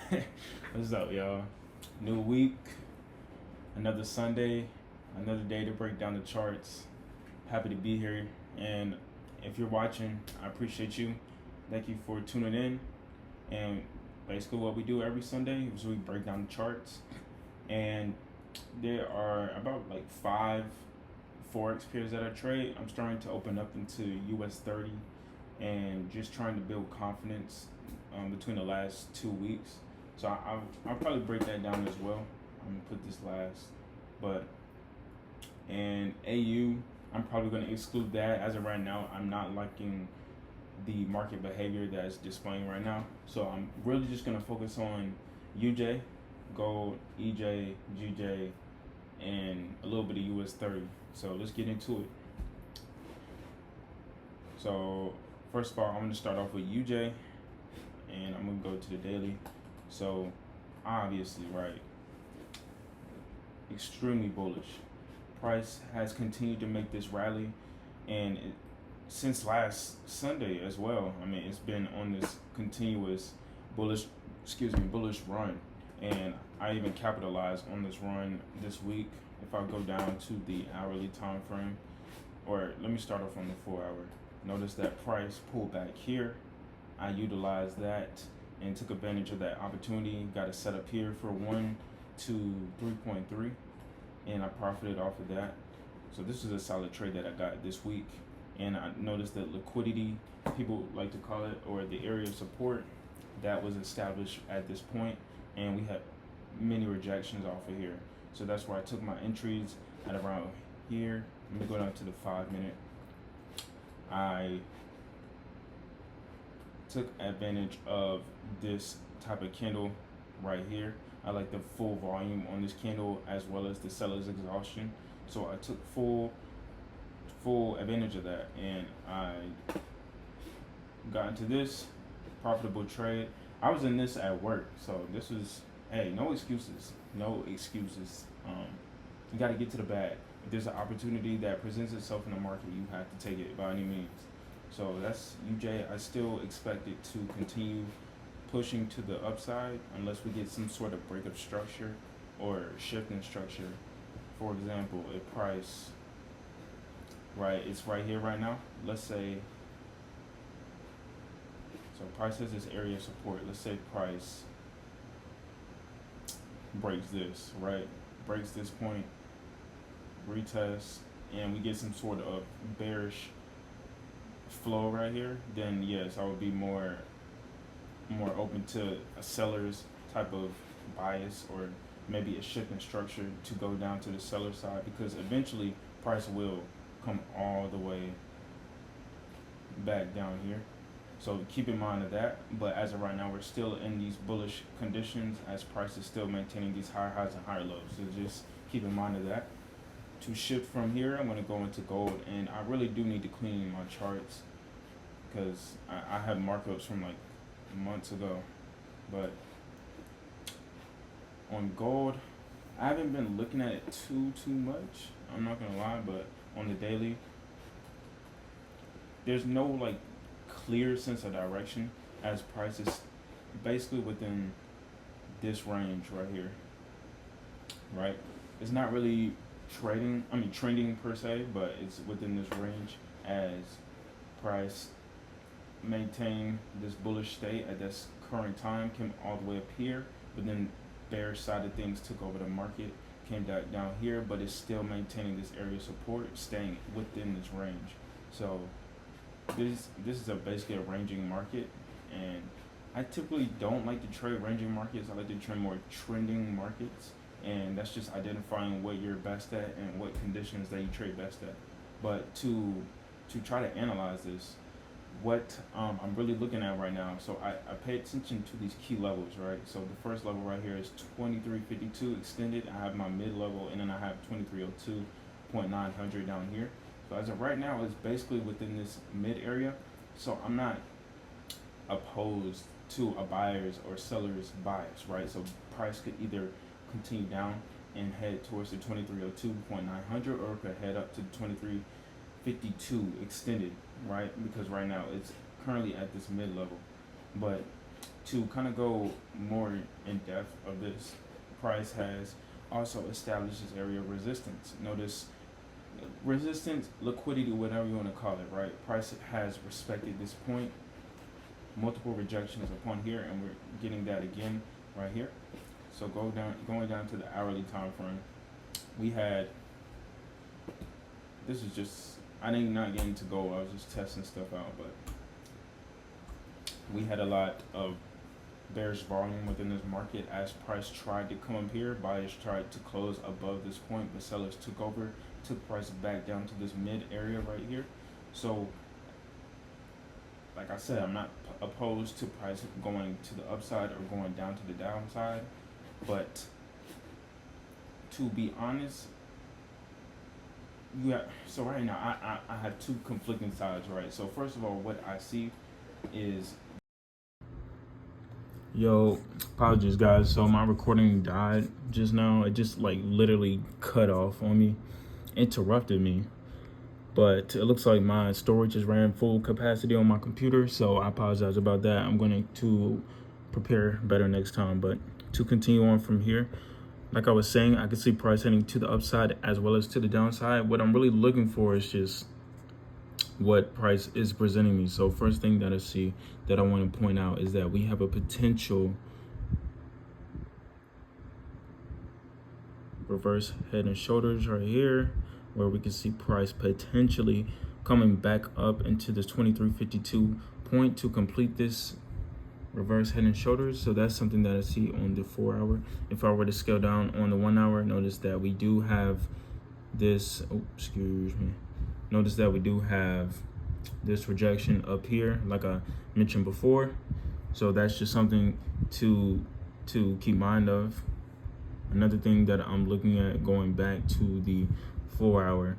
What's up, y'all? New week, another Sunday, another day to break down the charts. Happy to be here. And if you're watching, I appreciate you. Thank you for tuning in. And basically, what we do every Sunday is we break down the charts. And there are about like five Forex pairs that I trade. I'm starting to open up into US 30 and just trying to build confidence between the last 2 weeks. So I'll probably break that down as well. I'm gonna put this last, but and AU, I'm probably gonna exclude that as of right now. I'm not liking the market behavior that's displaying right now. So I'm really just gonna focus on UJ, gold, EJ, GJ, and a little bit of US 30. So let's get into it. So first of all, I'm gonna start off with UJ, and I'm gonna go to the daily. So obviously, right, extremely bullish. Price has continued to make this rally, and since last Sunday as well. I mean, it's been on this continuous bullish, bullish run, and I even capitalized on this run this week. If I go down to the hourly time frame, or let me start off on the 4 hour. Notice that price pulled back here. I utilized that and took advantage of that opportunity. Got a set up here for 1 to 3.3, and I profited off of that. So this is a solid trade that I got this week. And I noticed that liquidity, people like to call it, or the area of support that was established at this point, and we had many rejections off of here. So that's where I took my entries at around here. Let me go down to the 5 minute. I took advantage of this type of candle right here. I like the full volume on this candle as well as the seller's exhaustion. So I took full advantage of that, and I got into this profitable trade. I was in this at work, so this was, hey, no excuses, no excuses. You got to get to the bag. If there's an opportunity that presents itself in the market, you have to take it by any means. So that's UJ. I still expect it to continue pushing to the upside unless we get some sort of break of structure or shift in structure. For example, if price, right, it's right here right now. Let's say, so price has this area of support. Let's say price breaks this, right? Breaks this point, retest, and we get some sort of bearish flow right here, then yes, I would be more open to a seller's type of bias, or maybe a shift in structure to go down to the seller side, because eventually price will come all the way back down here. So keep in mind of that. But as of right now, we're still in these bullish conditions as price is still maintaining these higher highs and higher lows. So just keep in mind of that. To shift from here, I'm going to go into gold, and I really do need to clean my charts because I have markups from like months ago. But on gold, I haven't been looking at it too much. I'm not gonna lie, but on the daily, there's no like clear sense of direction as price is basically within this range right here, right? It's not really trending per se, but it's within this range as price maintain this bullish state at this current time, came all the way up here, but then bearish side of things took over the market, came down here, but it's still maintaining this area of support, staying within this range. So this is basically a ranging market, and I typically don't like to trade ranging markets. I like to trade more trending markets, and that's just identifying what you're best at and what conditions that you trade best at. But to try to analyze this, what I'm really looking at right now, so I pay attention to these key levels, right? So the first level right here is 2352 extended. I have my mid level, and then I have 2302.900 down here. So as of right now, it's basically within this mid area. So I'm not opposed to a buyer's or seller's bias, right? So price could either continue down and head towards the 2302.900, or it could head up to 2352 extended, right? Because right now it's currently at this mid level. But to kind of go more in depth of this, price has also established this area of resistance. Notice resistance, liquidity, whatever you want to call it, right? Price has respected this point, multiple rejections upon here, and we're getting that again right here. So going down to the hourly time frame, we had, this is just, I didn't not get into gold, I was just testing stuff out, but we had a lot of bearish volume within this market as price tried to come up here. Buyers tried to close above this point, but sellers took over, took price back down to this mid area right here. So like I said, I'm not opposed to price going to the upside or going down to the downside, but to be honest, so right now I have two conflicting sides, right? So first of all, what I see is, yo, apologies guys, so my recording died just now. It just like literally cut off on me, interrupted me, but it looks like my storage is ran full capacity on my computer, so I apologize about that. I'm going to prepare better next time. But to continue on from here, like I was saying, I can see price heading to the upside as well as to the downside. What I'm really looking for is just what price is presenting me. So first thing that I see that I want to point out is that we have a potential reverse head and shoulders right here, where we can see price potentially coming back up into this 2352 point to complete this reverse head and shoulders. So that's something that I see on the 4 hour. If I were to scale down on the 1 hour, notice that we do have this, notice that we do have this rejection up here, like I mentioned before. So that's just something to keep mind of. Another thing that I'm looking at going back to the 4 hour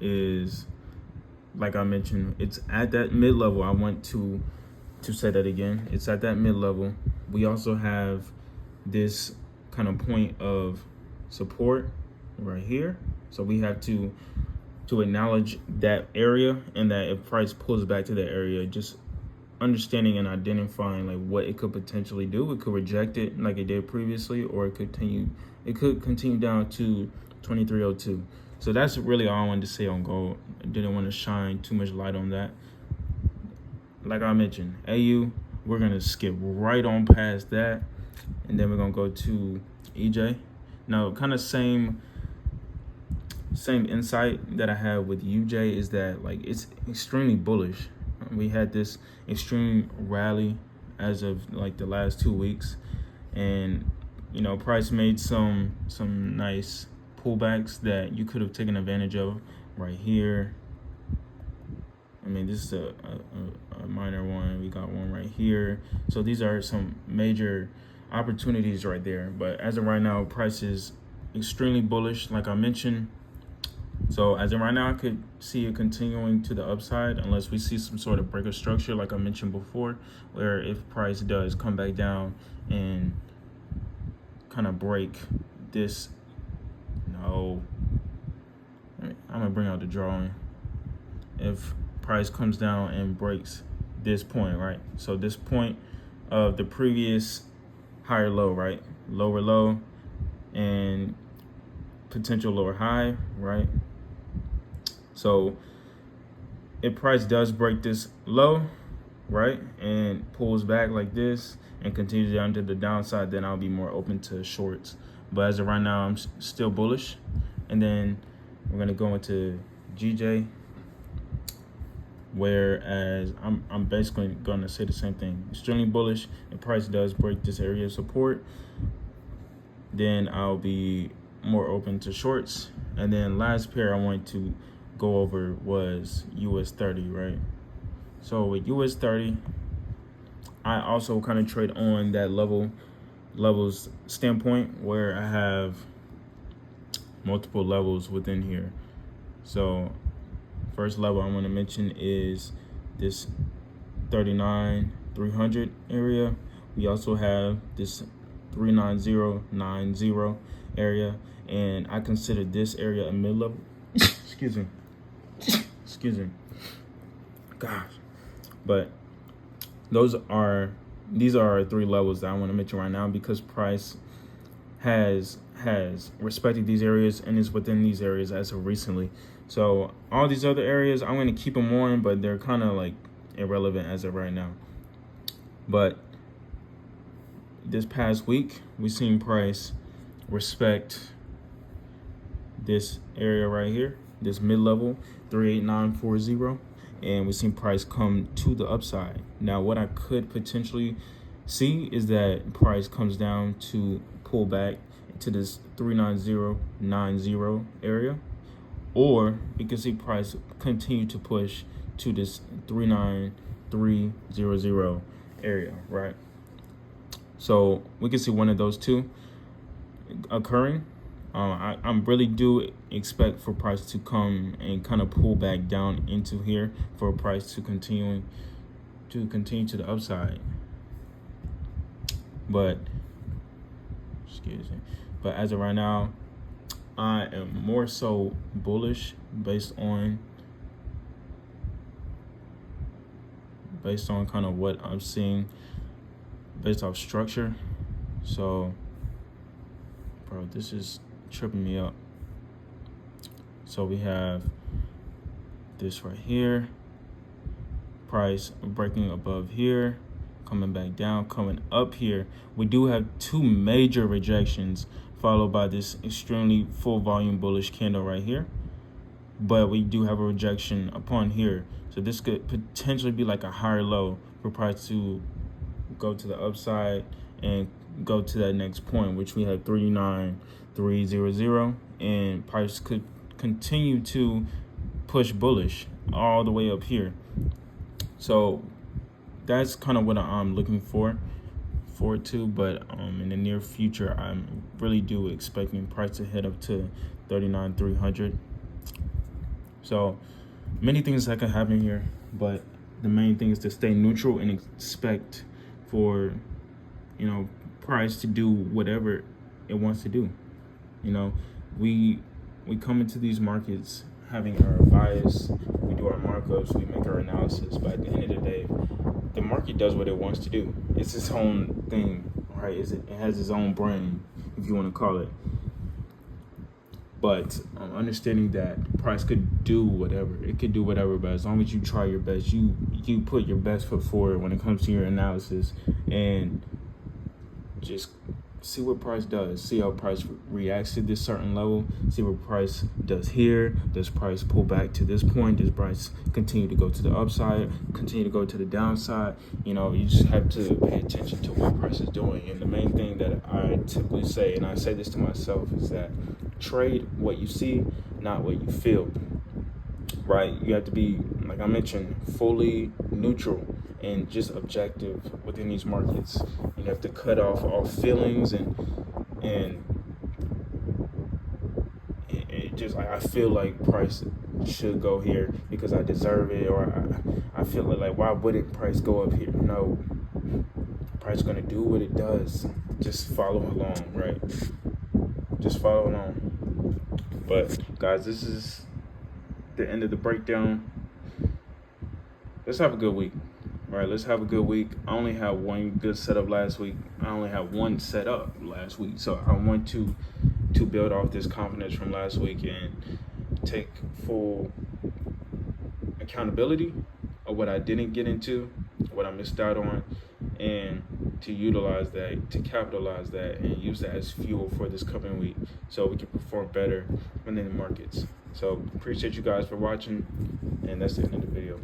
is, like I mentioned, it's at that mid level. I want to say that again. It's at that mid level. We also have this kind of point of support right here. So we have to acknowledge that area, and that if price pulls back to that area, just understanding and identifying like what it could potentially do. It could reject it like it did previously, or it could continue down to 2302. So that's really all I wanted to say on gold. I didn't want to shine too much light on that. Like I mentioned, AU, we're gonna skip right on past that, and then we're gonna go to EJ. Now, kind of same insight that I have with UJ is that like it's extremely bullish. We had this extreme rally as of like the last 2 weeks, and you know, price made some nice pullbacks that you could have taken advantage of right here. I mean, this is a minor one. We got one right here. So these are some major opportunities right there. But as of right now, price is extremely bullish, like I mentioned. So as of right now, I could see it continuing to the upside unless we see some sort of break of structure, like I mentioned before, where if price does come back down and kind of break this. No, I'm gonna bring out the drawing. If price comes down and breaks this point, right? So this point of the previous higher low, right? Lower low and potential lower high, right? So if price does break this low, right, and pulls back like this and continues down to the downside, then I'll be more open to shorts. But as of right now, I'm still bullish. And then we're gonna go into GJ, whereas I'm basically gonna say the same thing. Extremely bullish. If price does break this area of support, then I'll be more open to shorts. And then last pair I wanted to go over was US 30, right? So with US 30, I also kind of trade on that levels standpoint, where I have multiple levels within here. So first level I want to mention is this 39,300 area. We also have this 39090 area, and I consider this area a mid-level. Excuse me. Gosh. But These are our three levels that I want to mention right now, because price has respected these areas and is within these areas as of recently. So all these other areas, I'm going to keep them on, but they're kind of like irrelevant as of right now. But this past week, we've seen price respect this area right here, this mid-level 38940, and we've seen price come to the upside. Now what I could potentially see is that price comes down to pull back to this 39090 area, or you can see price continue to push to this 39300 area, right? So we can see one of those two occurring. I really do expect for price to come and kind of pull back down into here, for price to continue to the upside. But excuse me. But as of right now, I am more so bullish based on kind of what I'm seeing based off structure. So, bro, this is tripping me up. So we have this right here, price breaking above here, coming back down, coming up here. We do have two major rejections, followed by this extremely full volume bullish candle right here. But we do have a rejection upon here. So this could potentially be like a higher low for price to go to the upside and go to that next point, which we have 39300, and price could continue to push bullish all the way up here. So that's kind of what I'm looking forward to. But in the near future, I'm really do expecting price to head up to 39300. So many things that could happen here, but the main thing is to stay neutral and expect for, you know, price to do whatever it wants to do. You know, we come into these markets having our bias, we do our markups, we make our analysis, but at the end of the day, the market does what it wants to do. It's its own thing, right? It has its own brain, if you want to call it. But understanding that price could do whatever, it could do whatever, but as long as you try your best, you put your best foot forward when it comes to your analysis, and just see what price does, see how price reacts to this certain level, see what price does here. Does price pull back to this point? Does price continue to go to the upside, continue to go to the downside? You know, you just have to pay attention to what price is doing. And the main thing that I typically say, and I say this to myself, is that trade what you see, not what you feel, right? You have to be, like I mentioned, fully neutral and just objective within these markets. You have to cut off all feelings and it just, like, I feel like price should go here because I deserve it, or I feel like why wouldn't price go up here? No, price gonna do what it does. Just follow along, right? Just follow along. But guys, this is the end of the breakdown. Let's have a good week. All right, let's have a good week. I only had one good setup last week. I only had one set up last week. So I want to build off this confidence from last week and take full accountability of what I didn't get into, what I missed out on, and to utilize that, to capitalize that, and use that as fuel for this coming week so we can perform better within the markets. So appreciate you guys for watching, and that's the end of the video.